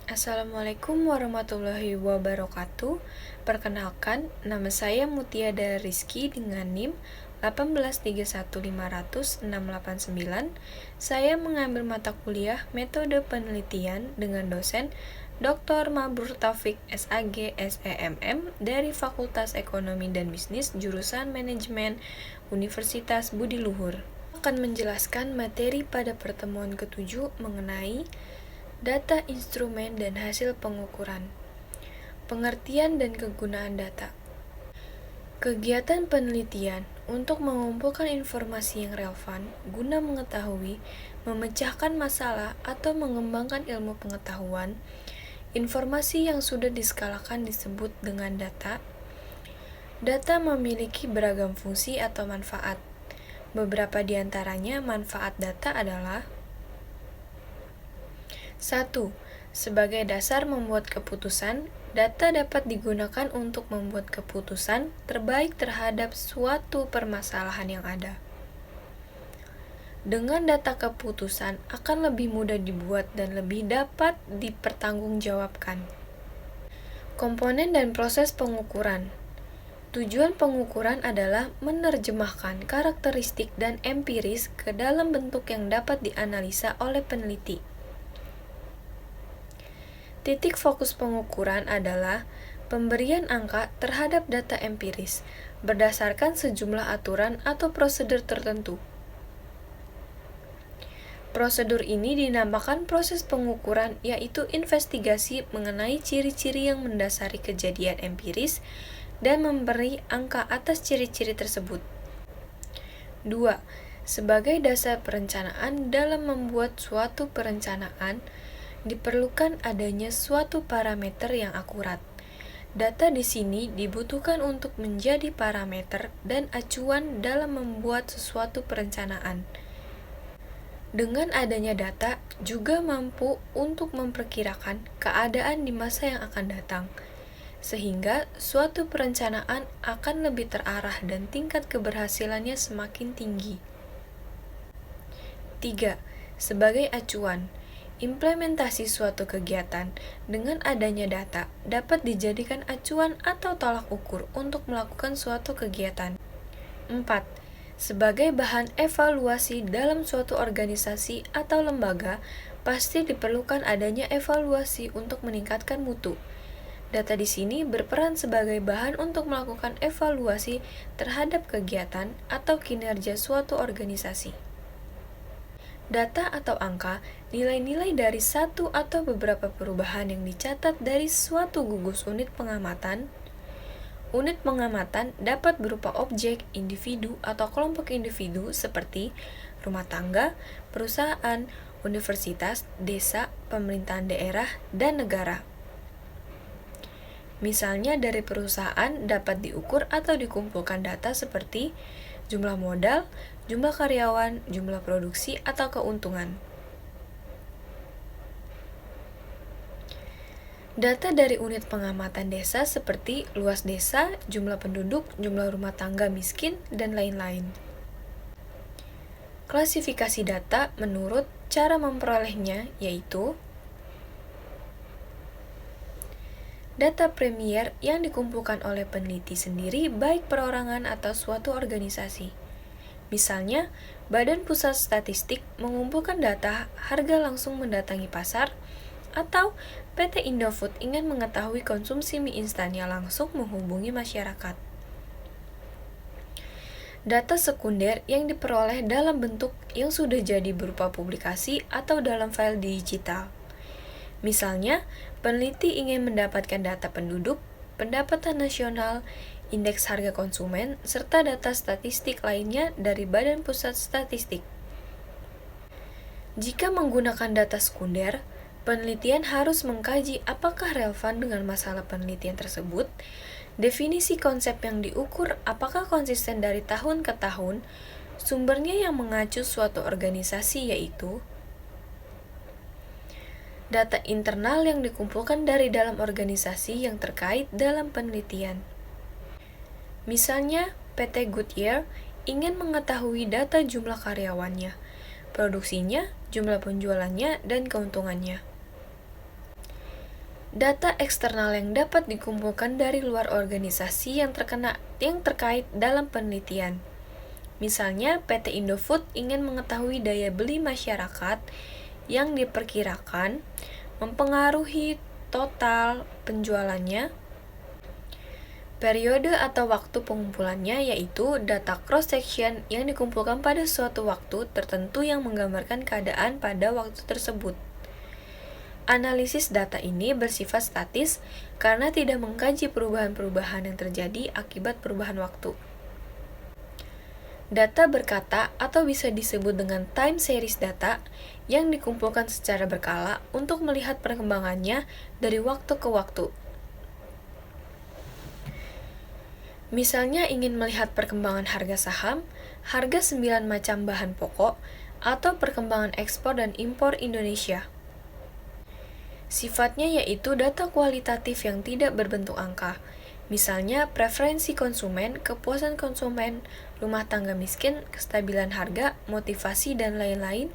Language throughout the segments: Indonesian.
Assalamualaikum warahmatullahi wabarakatuh. Perkenalkan, nama saya Mutiada Rizky dengan NIM 1831500-689. Saya mengambil mata kuliah Metode Penelitian dengan dosen Dr. Mabrur Taufik SAG SEMM dari Fakultas Ekonomi dan Bisnis jurusan Manajemen Universitas Budi Luhur. Akan menjelaskan materi pada pertemuan ke-7 mengenai data instrumen dan hasil pengukuran. Pengertian dan kegunaan data. Kegiatan penelitian untuk mengumpulkan informasi yang relevan guna mengetahui, memecahkan masalah atau mengembangkan ilmu pengetahuan. Informasi yang sudah diskalakan disebut dengan data. Data memiliki beragam fungsi atau manfaat. Beberapa di antaranya manfaat data adalah 1. Sebagai dasar membuat keputusan, data dapat digunakan untuk membuat keputusan terbaik terhadap suatu permasalahan yang ada. Dengan data keputusan akan lebih mudah dibuat dan lebih dapat dipertanggungjawabkan. Komponen dan proses pengukuran. Tujuan pengukuran adalah menerjemahkan karakteristik dan empiris ke dalam bentuk yang dapat dianalisa oleh peneliti. Titik fokus pengukuran adalah pemberian angka terhadap data empiris berdasarkan sejumlah aturan atau prosedur tertentu. Prosedur ini dinamakan proses pengukuran, yaitu investigasi mengenai ciri-ciri yang mendasari kejadian empiris dan memberi angka atas ciri-ciri tersebut. 2. Sebagai dasar perencanaan dalam membuat suatu perencanaan, diperlukan adanya suatu parameter yang akurat. Data di sini dibutuhkan untuk menjadi parameter dan acuan dalam membuat sesuatu perencanaan. Dengan adanya data, juga mampu untuk memperkirakan keadaan di masa yang akan datang, sehingga suatu perencanaan akan lebih terarah dan tingkat keberhasilannya semakin tinggi. 3. Sebagai acuan, implementasi suatu kegiatan dengan adanya data dapat dijadikan acuan atau tolak ukur untuk melakukan suatu kegiatan. 4. Sebagai bahan evaluasi dalam suatu organisasi atau lembaga, pasti diperlukan adanya evaluasi untuk meningkatkan mutu. Data di sini berperan sebagai bahan untuk melakukan evaluasi terhadap kegiatan atau kinerja suatu organisasi. Data atau angka, nilai-nilai dari satu atau beberapa perubahan yang dicatat dari suatu gugus unit pengamatan. Unit pengamatan dapat berupa objek, individu, atau kelompok individu seperti rumah tangga, perusahaan, universitas, desa, pemerintahan daerah, dan negara. Misalnya dari perusahaan dapat diukur atau dikumpulkan data seperti jumlah modal, jumlah karyawan, jumlah produksi, atau keuntungan. Data dari unit pengamatan desa seperti luas desa, jumlah penduduk, jumlah rumah tangga miskin, dan lain-lain. Klasifikasi data menurut cara memperolehnya yaitu data premier yang dikumpulkan oleh peneliti sendiri baik perorangan atau suatu organisasi. Misalnya, Badan Pusat Statistik mengumpulkan data harga langsung mendatangi pasar, atau PT Indofood ingin mengetahui konsumsi mie instannya langsung menghubungi masyarakat. Data sekunder yang diperoleh dalam bentuk yang sudah jadi berupa publikasi atau dalam file digital. Misalnya, peneliti ingin mendapatkan data penduduk, pendapatan nasional, indeks harga konsumen, serta data statistik lainnya dari Badan Pusat Statistik. Jika menggunakan data sekunder, penelitian harus mengkaji apakah relevan dengan masalah penelitian tersebut, definisi konsep yang diukur apakah konsisten dari tahun ke tahun, sumbernya yang mengacu suatu organisasi yaitu data internal yang dikumpulkan dari dalam organisasi yang terkait dalam penelitian. Misalnya, PT Goodyear ingin mengetahui data jumlah karyawannya, produksinya, jumlah penjualannya, dan keuntungannya. Data eksternal yang dapat dikumpulkan dari luar organisasi yang terkait dalam penelitian. Misalnya, PT Indofood ingin mengetahui daya beli masyarakat yang diperkirakan mempengaruhi total penjualannya. Periode atau waktu pengumpulannya yaitu data cross-section yang dikumpulkan pada suatu waktu tertentu yang menggambarkan keadaan pada waktu tersebut. Analisis data ini bersifat statis karena tidak mengkaji perubahan-perubahan yang terjadi akibat perubahan waktu. Data berkata atau bisa disebut dengan time series data yang dikumpulkan secara berkala untuk melihat perkembangannya dari waktu ke waktu. Misalnya ingin melihat perkembangan harga saham, harga 9 macam bahan pokok, atau perkembangan ekspor dan impor Indonesia. Sifatnya yaitu data kualitatif yang tidak berbentuk angka. Misalnya preferensi konsumen, kepuasan konsumen, rumah tangga miskin, kestabilan harga, motivasi, dan lain-lain.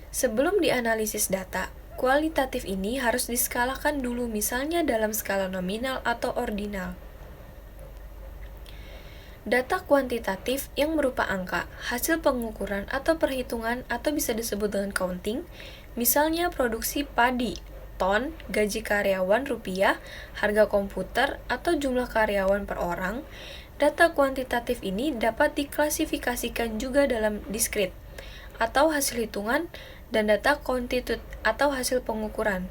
Sebelum dianalisis data, kualitatif ini harus diskalakan dulu misalnya dalam skala nominal atau ordinal. Data kuantitatif yang berupa angka, hasil pengukuran atau perhitungan atau bisa disebut dengan counting, misalnya produksi padi, ton, gaji karyawan rupiah, harga komputer, atau jumlah karyawan per orang. Data kuantitatif ini dapat diklasifikasikan juga dalam diskrit, atau hasil hitungan, dan data kuantitatif atau hasil pengukuran.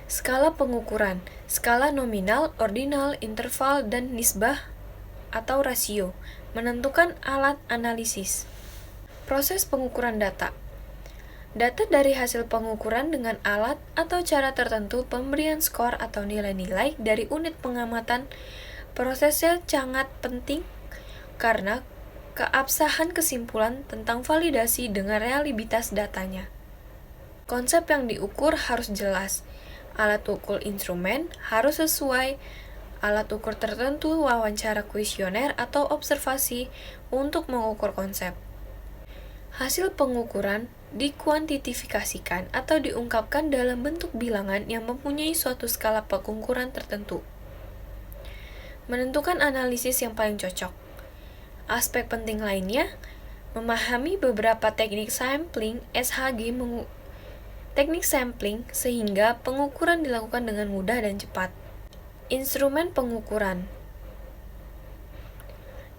Skala pengukuran, skala nominal, ordinal, interval, dan nisbah atau rasio, menentukan alat analisis. Proses pengukuran data. Data dari hasil pengukuran dengan alat atau cara tertentu pemberian skor atau nilai-nilai dari unit pengamatan. Prosesnya sangat penting karena keabsahan kesimpulan tentang validasi dengan realitas datanya. Konsep yang diukur harus jelas. Alat ukur instrumen harus sesuai alat ukur tertentu, wawancara kuesioner atau observasi untuk mengukur konsep. Hasil pengukuran dikuantifikasikan atau diungkapkan dalam bentuk bilangan yang mempunyai suatu skala pengukuran tertentu. Menentukan analisis yang paling cocok. Aspek penting lainnya, memahami beberapa teknik sampling teknik sampling sehingga pengukuran dilakukan dengan mudah dan cepat. Instrumen pengukuran.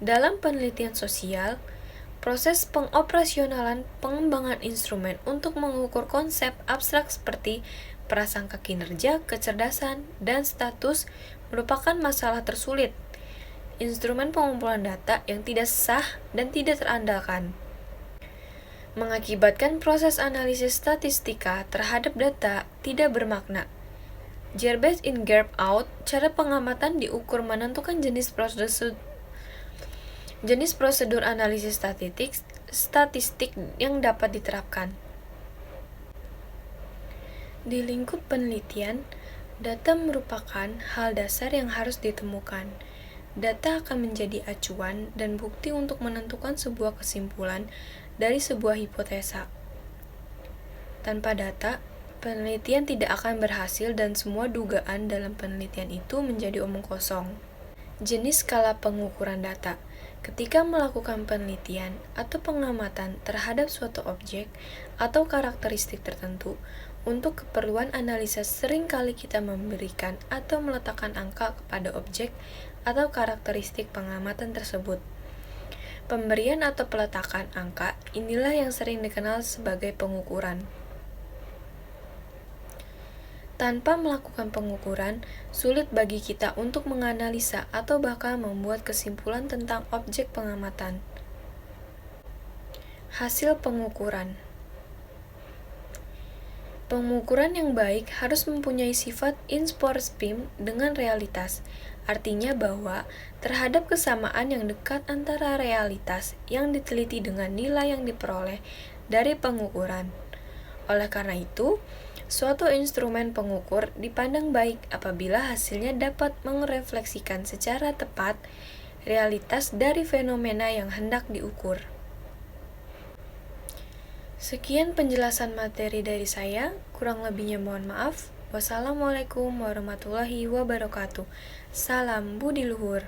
Dalam penelitian sosial, proses pengoperasionalan pengembangan instrumen untuk mengukur konsep abstrak seperti prasangka kinerja, kecerdasan, dan status merupakan masalah tersulit. Instrumen pengumpulan data yang tidak sah dan tidak terandalkan mengakibatkan proses analisis statistika terhadap data tidak bermakna. Gearbest in Gearb out, cara pengamatan diukur menentukan jenis prosedur analisis statistik yang dapat diterapkan. Di lingkup penelitian, data merupakan hal dasar yang harus ditemukan. Data akan menjadi acuan dan bukti untuk menentukan sebuah kesimpulan dari sebuah hipotesa. Tanpa data, penelitian tidak akan berhasil dan semua dugaan dalam penelitian itu menjadi omong kosong. Jenis skala pengukuran data. Ketika melakukan penelitian atau pengamatan terhadap suatu objek atau karakteristik tertentu, untuk keperluan analisa seringkali kita memberikan atau meletakkan angka kepada objek atau karakteristik pengamatan tersebut. Pemberian atau peletakan angka inilah yang sering dikenal sebagai pengukuran. Tanpa melakukan pengukuran, sulit bagi kita untuk menganalisa atau bahkan membuat kesimpulan tentang objek pengamatan. Hasil pengukuran. Pengukuran yang baik harus mempunyai sifat in spim dengan realitas, artinya bahwa terhadap kesamaan yang dekat antara realitas yang diteliti dengan nilai yang diperoleh dari pengukuran. Oleh karena itu, suatu instrumen pengukur dipandang baik apabila hasilnya dapat merefleksikan secara tepat realitas dari fenomena yang hendak diukur. Sekian penjelasan materi dari saya, kurang lebihnya mohon maaf. Wassalamualaikum warahmatullahi wabarakatuh. Salam budi luhur.